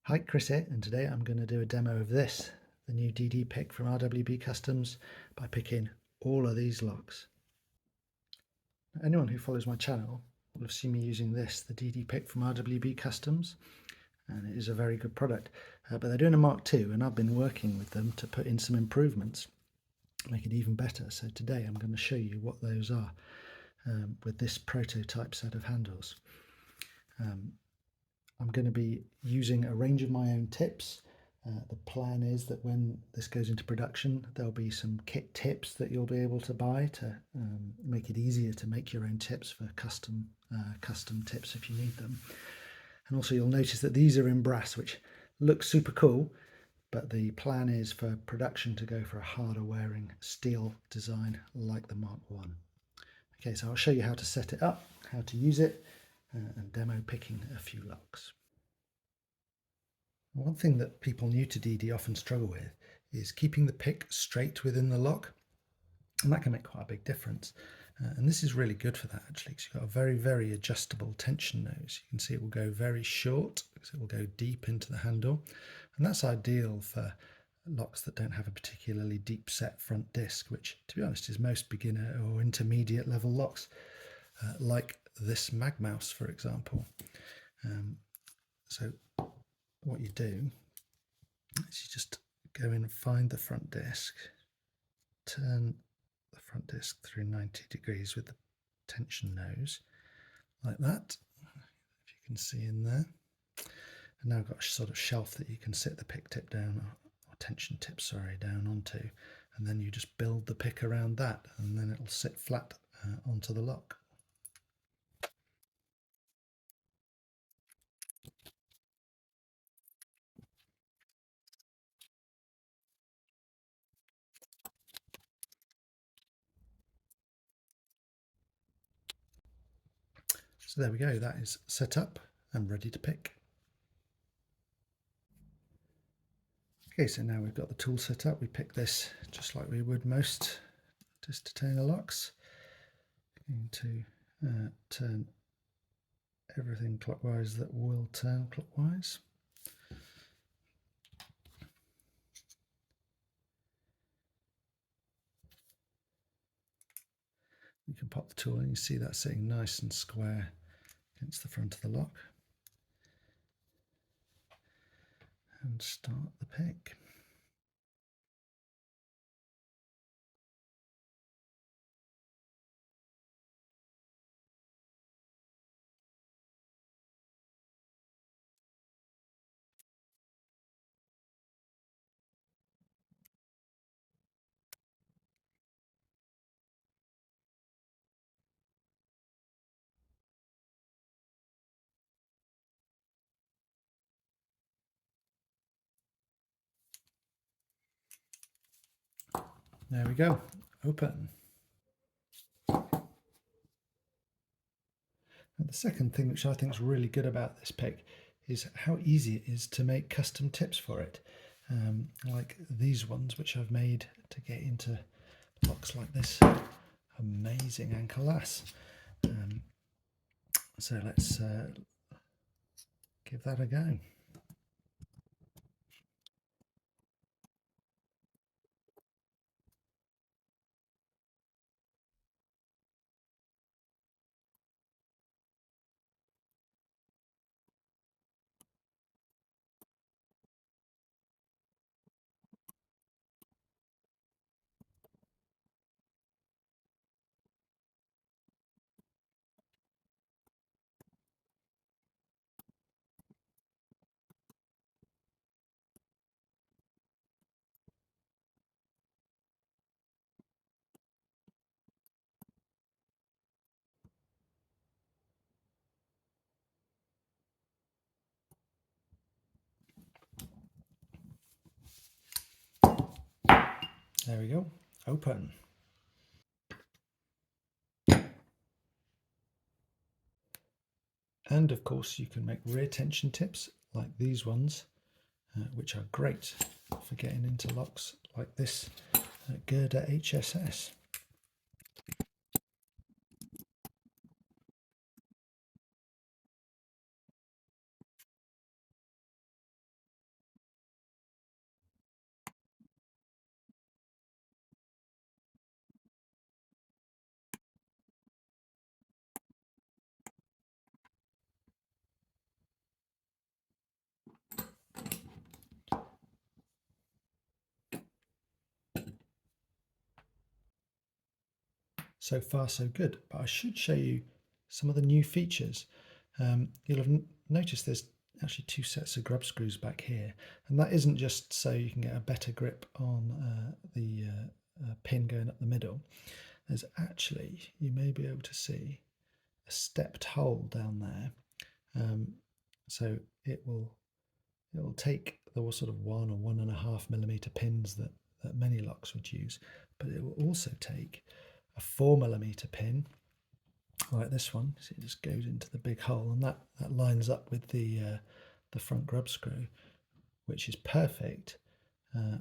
Hi, Chris here, and today I'm going to do a demo of this, the new DD pick from RWB Customs, by picking all of these locks. Anyone who follows my channel will have seen me using this, the DD pick from RWB Customs, and it is a very good product. But they're doing a Mark II, and I've been working with them to put in some improvements, make it even better. So today I'm going to show you what those are with this prototype set of handles. I'm going to be using a range of my own tips. The plan is that when this goes into production, there'll be some kit tips that you'll be able to buy to make it easier to make your own tips for custom tips if you need them. And also you'll notice that these are in brass, which looks super cool, but the plan is for production to go for a harder wearing steel design like the Mark I. Okay, so I'll show you how to set it up, how to use it, and demo picking a few locks. One thing that people new to DD often struggle with is keeping the pick straight within the lock, and that can make quite a big difference. And this is really good for that actually, because you've got a very adjustable tension nose. You can see it will go very short because it will go deep into the handle, and that's ideal for locks that don't have a particularly deep set front disc, which to be honest is most beginner or intermediate level locks, like this mag mouse for example. So what you do is you just go in and find the front disc, turn the front disc through 90 degrees with the tension nose like that, if you can see in there. And now I've got a sort of shelf that you can sit the pick tip down, or tension tip, sorry, down onto, and then you just build the pick around that, and then it'll sit flat onto the lock. So there we go, that is set up and ready to pick. Okay, so now we've got the tool set up. We pick this just like we would most Detainer locks. Going to turn everything clockwise that will turn clockwise. You can pop the tool in, you see that sitting nice and square against the front of the lock. And start the pick. There we go, open. And the second thing which I think is really good about this pick is how easy it is to make custom tips for it. Like these ones which I've made to get into locks like this amazing ankle lass. So let's give that a go. There we go, open. And of course you can make rear tension tips like these ones, which are great for getting into locks like this girder HSS. So far so good, but I should show you some of the new features. You'll have noticed there's actually two sets of grub screws back here, and that isn't just so you can get a better grip on the pin going up the middle. There's actually, you may be able to see, a stepped hole down there. So it'll take the sort of 1 or 1.5 millimeter pins that many locks would use, but it will also take a 4 millimeter pin like this one. So it just goes into the big hole, and that lines up with the front grub screw, which is perfect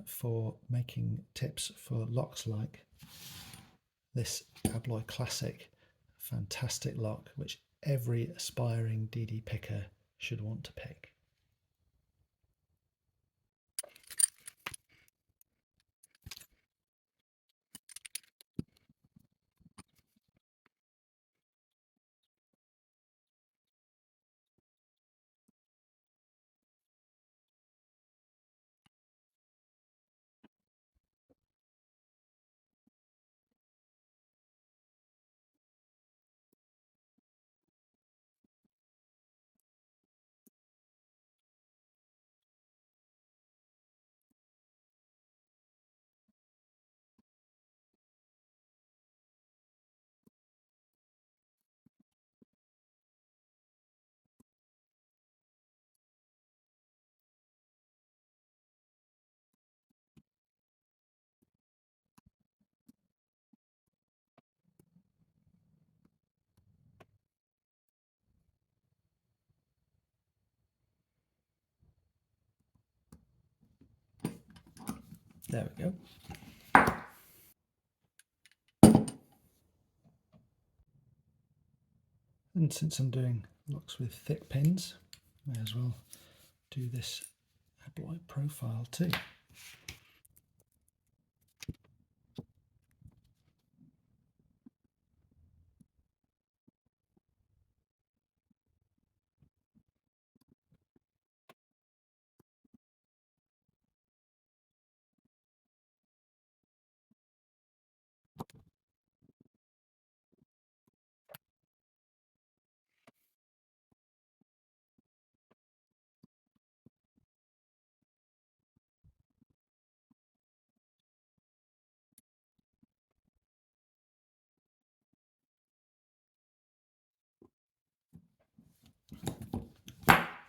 for making tips for locks like this Abloy Classic fantastic lock, which every aspiring DD picker should want to pick. There we go. And since I'm doing locks with thick pins, may as well do this Abloy profile too.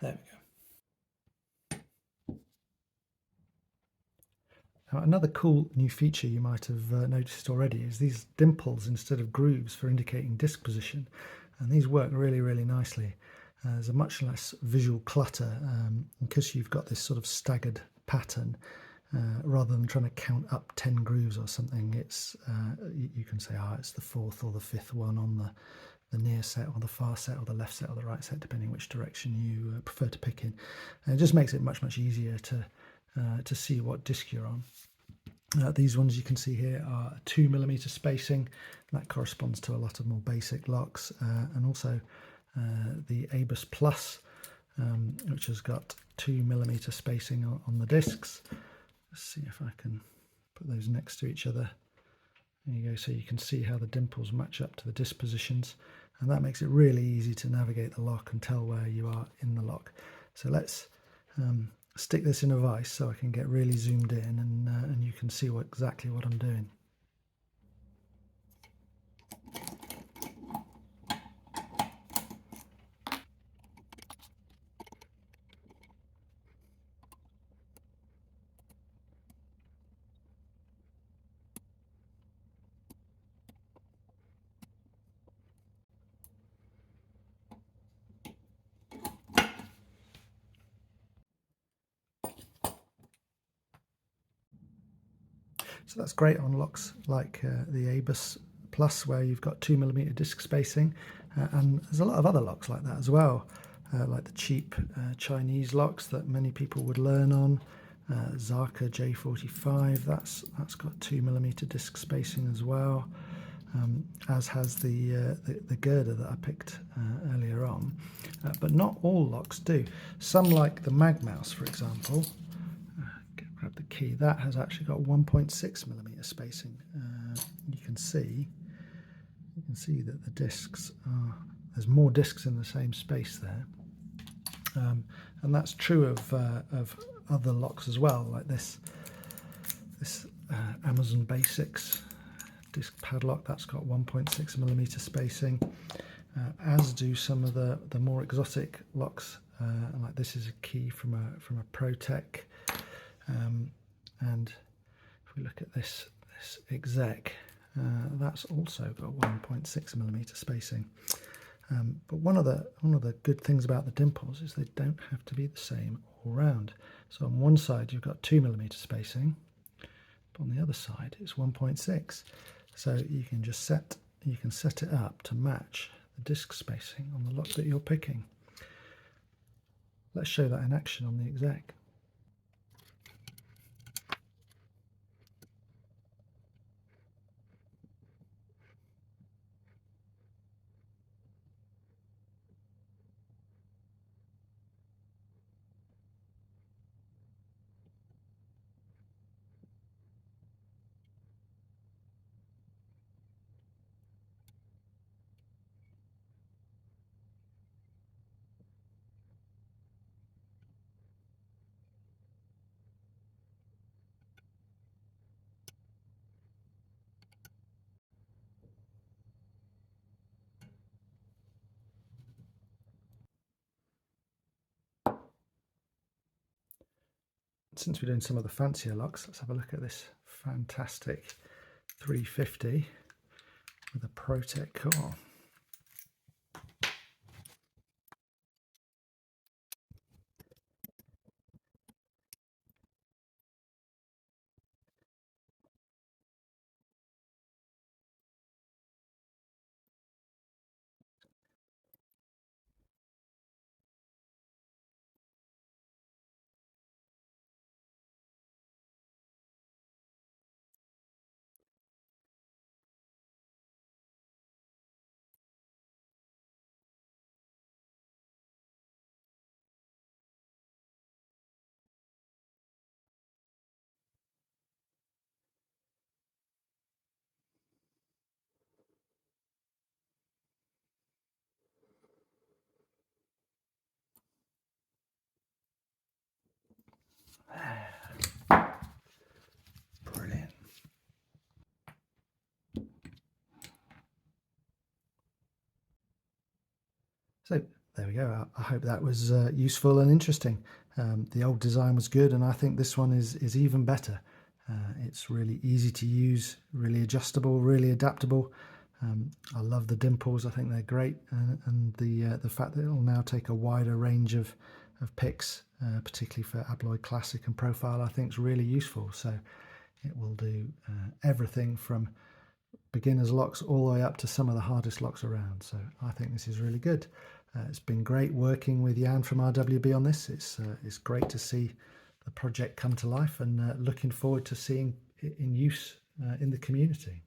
There we go. Now, another cool new feature you might have noticed already is these dimples instead of grooves for indicating disc position, and these work really, really nicely. There's a much less visual clutter because you've got this sort of staggered pattern. Rather than trying to count up 10 grooves or something, it's you can say, it's the 4th or the 5th one on the near set or the far set or the left set or the right set, depending which direction you prefer to pick in. And it just makes it much easier to see what disc you're on. These ones you can see here are 2 millimeter spacing. That corresponds to a lot of more basic locks, and also the ABUS Plus, which has got 2 millimeter spacing on the discs. Let's see if I can put those next to each other. There you go, so you can see how the dimples match up to the disc positions, and that makes it really easy to navigate the lock and tell where you are in the lock. So let's stick this in a vise so I can get really zoomed in, and you can see exactly what I'm doing. So that's great on locks like the ABUS Plus, where you've got 2 millimeter disc spacing, and there's a lot of other locks like that as well, like the cheap Chinese locks that many people would learn on. Zaka J45, that's got 2 millimeter disc spacing as well, as has the girder that I picked earlier on. But not all locks do. Some, like the Mag Mouse, for example, grab the key, that has actually got 1.6 millimeter spacing. You can see you can see that the discs are, there's more discs in the same space there. And that's true of other locks as well, like this Amazon Basics disc padlock. That's got 1.6mm spacing, as do some of the more exotic locks. Like this is a key from a ProTech, and if we look at this exec, that's also got 1.6mm spacing. But one of the good things about the dimples is they don't have to be the same all round. So on one side you've got 2mm spacing, but on the other side it's 1.6. So you can just set it up to match the disc spacing on the lock that you're picking. Let's show that in action on the exec. Since we're doing some of the fancier locks, let's have a look at this fantastic 350 with a ProTech core. Brilliant. So there we go. I hope that was useful and interesting. The old design was good, and I think this one is even better. It's really easy to use, really adjustable, really adaptable. I love the dimples. I think they're great, and the fact that it will now take a wider range of picks, particularly for Abloy Classic and Profile, I think is really useful. So it will do everything from beginners locks all the way up to some of the hardest locks around. So I think this is really good. It's been great working with Jan from RWB on this. It's great to see the project come to life, and looking forward to seeing it in use in the community.